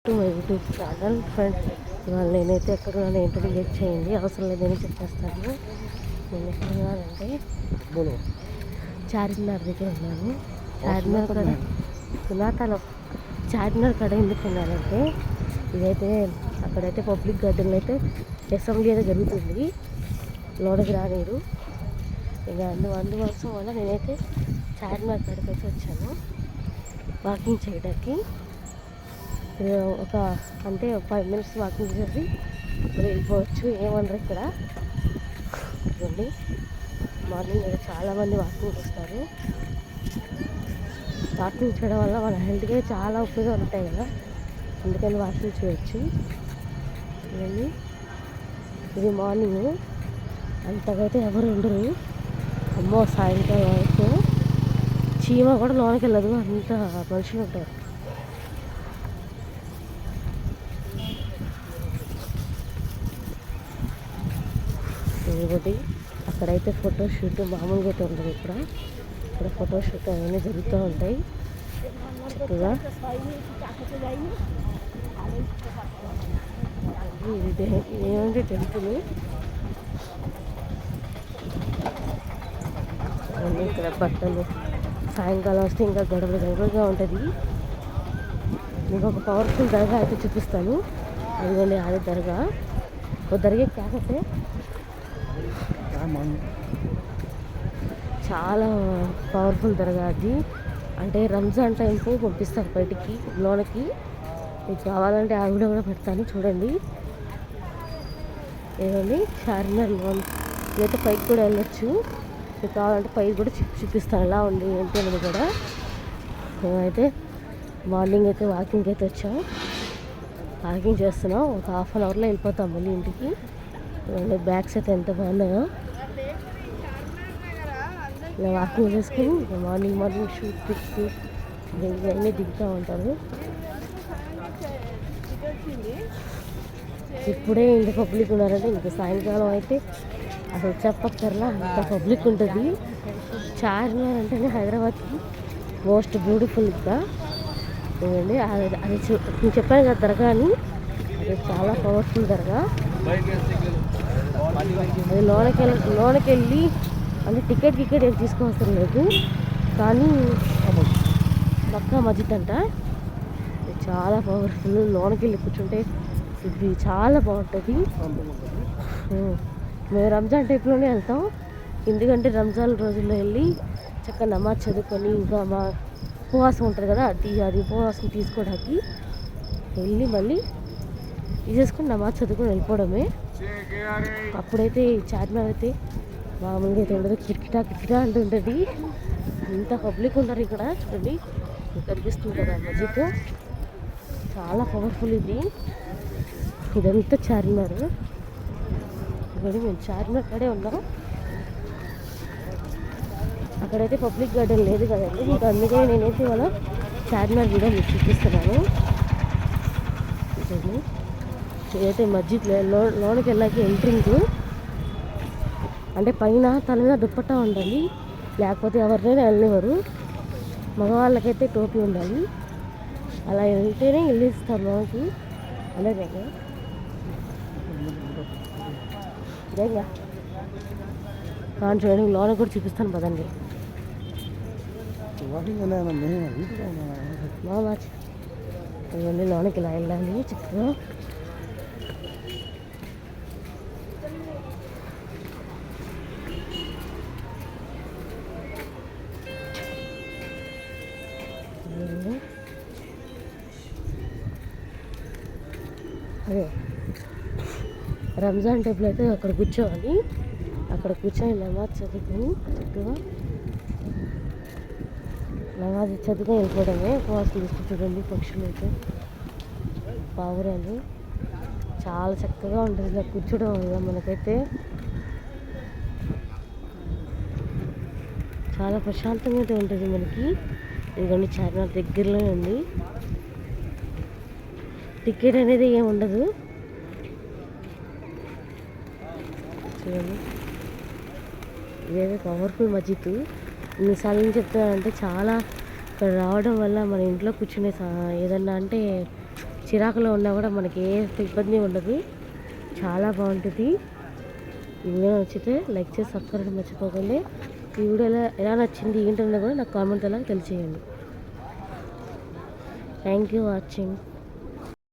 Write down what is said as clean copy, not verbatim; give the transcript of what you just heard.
To my YouTube channel friend. ఇవాళ నేనైతే ఎక్కడున్నాను ఏంటో గెట్ చేయండి, అవసరం లేదని చెప్పేస్తాను. నేను ఎక్కడున్నానంటే చార్మినార్ దగ్గర ఉన్నాను. చార్మినార్ కడ సునాతలో చార్మినార్ కడ ఎందుకు ఉన్నానంటే ఇదైతే అక్కడైతే పబ్లిక్ గార్డెన్లో అయితే అసెంబ్లీ అయితే జరుగుతుంది, లోనకి రానీరు. ఇక అందువలసం వల్ల నేనైతే చార్మినార్ కడకి అయితే వచ్చాను వాకింగ్ చేయడానికి. ఒక అంటే 5 minutes వాకింగ్ చేసి వెళ్ళిపోవచ్చు, ఏమన్నారు ఇక్కడ. ఇవ్వండి, మార్నింగ్ అయితే చాలామంది వాకింగ్ వస్తారు. వాకింగ్ చేయడం వల్ల మన హెల్త్కి చాలా ఉపయోగాలు ఉంటాయి కదా, అందుకని వాకింగ్ చేయొచ్చు. ఇవన్నీ ఇది మార్నింగ్ అంతగా అయితే ఎవరు ఉండరు. అమ్మో, సాయంకాలం అయితే చీమ కూడా లోనకి వెళ్ళదు, అంత మనుషులు ఉంటారు. ఇంకోటి అక్కడైతే ఫోటోషూట్ మామూలుగా అయితే ఉండదు. ఇక్కడ ఫోటోషూట్ అవన్నీ జరుగుతూ ఉంటాయి చక్కగా. ఏమంటే టెంపుల్ ఇక్కడ బట్టలు సాయంకాలం వస్తే ఇంకా గడబడగా ఉంటుంది. ఇంకొక పవర్ఫుల్ దర్గా అయితే చూపిస్తాను. అదిగోండి, అది దర్గా. ఓ దర్గా కాకపోతే చాలా పవర్ఫుల్ దర్గా అది. అంటే రంజాన్ టైంకి పంపిస్తారు బయటికి లోనకి. మీకు కావాలంటే ఆ వీడియో కూడా పెడతాను, చూడండి. ఏదండి చార్మినార్ లోన్ ఇదైతే పైకి కూడా వెళ్ళొచ్చు. మీకు కావాలంటే పైకి కూడా చూపిస్తాను ఎలా ఉంది ఏంటి అనేది కూడా. మేమైతే మార్నింగ్ అయితే వాకింగ్ అయితే వచ్చాం, వాకింగ్ చేస్తున్నాం. ఒక 1/2 hourలో వెళ్ళిపోతాం మళ్ళీ ఇంటికి. బ్యాగ్స్ అయితే ఎంత బాగున్నాయో. ఇలా వాకింగ్ చేసుకుని మార్నింగ్ షూట్ పిక్స్ ఇవన్నీ దిగుతూ ఉంటారు. ఇప్పుడే ఇంత పబ్లిక్ ఉన్నారంటే ఇంకా సాయంకాలం అయితే అసలు చెప్పక్కర్లా, అంత పబ్లిక్ ఉంటుంది. చార్మినార్ అంటేనే హైదరాబాద్కి మోస్ట్ బ్యూటిఫుల్గా ఇవ్వండి. అది నేను చెప్పాను కదా దర్గా అని, అది చాలా పవర్ఫుల్ దర్గా. అది లోనకి వెళ్ళి అంటే టికెట్ ఏం తీసుకోవసరం లేదు, కానీ మక్కా మస్జిద్ అంట, చాలా పవర్ఫుల్. లోనకి వెళ్ళి కూర్చుంటే ఇది చాలా బాగుంటుంది. మేము రంజాన్ టైప్లోనే వెళ్తాం, ఎందుకంటే రంజాన్ రోజుల్లో వెళ్ళి చక్కగా నమాజ్ చదువుకొని ఇంకా మా ఉపవాసం ఉంటుంది కదా, అది ఉపవాసం తీసుకోవడానికి వెళ్ళి మళ్ళీ తీసేసుకొని నమాజ్ చదువుకొని వెళ్ళిపోవడమే. అప్పుడైతే చార్మినార్ అయితే మామూలుగా అయితే ఉండదు, కిటకిటా అంటుంటుంది. ఇంత పబ్లిక్ ఉంటారు ఇక్కడ. చూడండి, కనిపిస్తుంది కదా మస్జిద్, చాలా పవర్ఫుల్ ఇది. ఇదంతా చార్మినార్. ఇక్కడ మేము చార్మినార్ కడే ఉన్నాం. అక్కడైతే పబ్లిక్ గార్డెన్ లేదు కదండి, ఇంకా అందుకే నేనైతే ఇవాళ చార్మినార్ కూడా మీకు చూపిస్తున్నాను. ఇదైతే మస్జిద్ లోనికి వెళ్ళాక ఎంట్రింగ్. అంటే పైన తల మీద దుప్పట్టా ఉండాలి, లేకపోతే ఎవరినైనా వెళ్ళనివ్వరు. మగవాళ్ళకైతే టోపీ ఉండాలి, అలా వెళ్తేనే వెళ్ళిస్తారు లోనికి. అలాగే చూడండి, లోన కూడా చూపిస్తాను పదండి. ఇవన్నీ లోనకి ఇలా వెళ్ళాలి చక్కగా. అదే రంజాన్ టైంలో అయితే అక్కడ కూర్చోవాలి, అక్కడ కూర్చొని నమాజ్ చదువుకొని చక్కగా నమాజ్ చదువుకొని వెళ్ళిపోవడమే. ఉపవాసం తీసుకుని చూడండి, పక్షులు అయితే పావురాలు చాలా చక్కగా ఉంటుంది ఇలా కూర్చోవడం వల్ల. మనకైతే చాలా ప్రశాంతంగా అయితే ఉంటుంది మనకి. ఇదిగోండి చార్మినార్ దగ్గరలోనే ఉంది. టికెట్ అనేది ఏమి ఉండదు. చూడండి, ఇదేదో పవర్ఫుల్ మస్జిద్. ఎన్నిసార్లు నుంచి చెప్తానంటే చాలా ఇక్కడ రావడం వల్ల మన ఇంట్లో కూర్చునే ఏదన్నా అంటే చిరాకులో ఉన్నా కూడా మనకి ఏ ఇబ్బంది ఉండదు, చాలా బాగుంటుంది. ఈ వీడియో నచ్చితే లైక్ చేసి సబ్స్క్రైబ్ మర్చిపోకండి. ఈ వీడియోలో ఎలా నచ్చింది ఏంటన్నా కూడా నాకు కామెంట్ అలా తెలియచేయండి. Thank you watching.